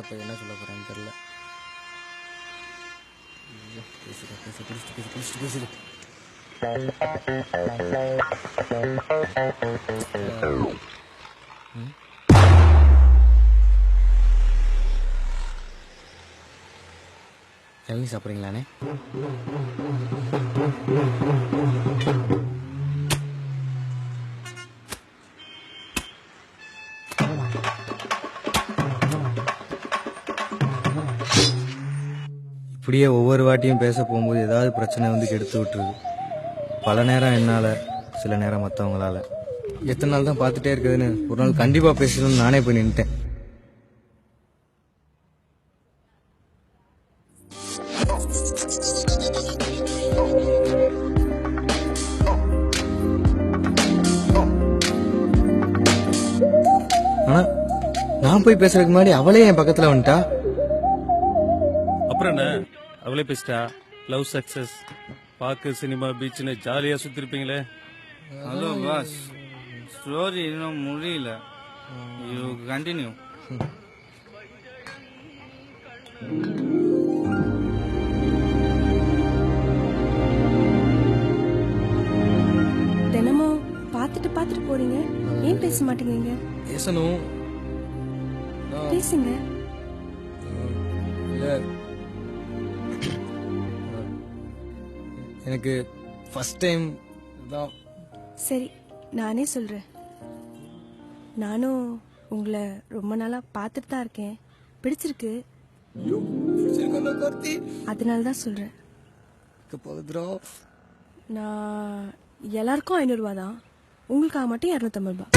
இப்போ என்ன சொல்ல போகிறேன்னு தெரில. பேசிடு. இளநீ சாப்பிட்றீங்களாண்ணே? இப்படியே ஒவ்வொரு வாட்டியும் பேச போகும்போது ஏதாவது பிரச்சனை வந்து கெடுத்து விட்டுருது. பல நேரம் என்னால், சில நேரம் மற்றவங்களால. எத்தனை நாள் தான் பார்த்துட்டே இருக்குதுன்னு ஒரு நாள் கண்டிப்பாக பேசணும்னு நானே போய் நின்ட்டேன். ஆனா நான் போய் பேசுறதுக்கு முன்னாடி அவளே என் பக்கத்துல வந்துட்டா. அப்புறம் என்ன, அவளே பேசிட்டா. லவ் சக்சஸ், பார்க்கு, சினிமா, பீச்னு ஜாலியா சுத்திருப்பீங்களே. ஹலோ பாஸ், ஸ்டோரி இன்னும் முடியல. You continue. தினமும் பார்த்துட்டு போறீங்க, ஏன் பேச மாட்டேங்கிறீங்க? பேசணும். பேசுங்க. இல்ல, எனக்கு ஃபர்ஸ்ட் டைம் தான். சரி, நானே சொல்றேன். நானும் உங்களை ரொம்ப நாளா பார்த்துட்டு தான் இருக்கேன். பிடிச்சிருக்கு, அதனால தான் சொல்றேன். நான் எல்லாருக்கும் 500 ரூபா தான், உங்களுக்காக மட்டும் 250 ரூபாய்.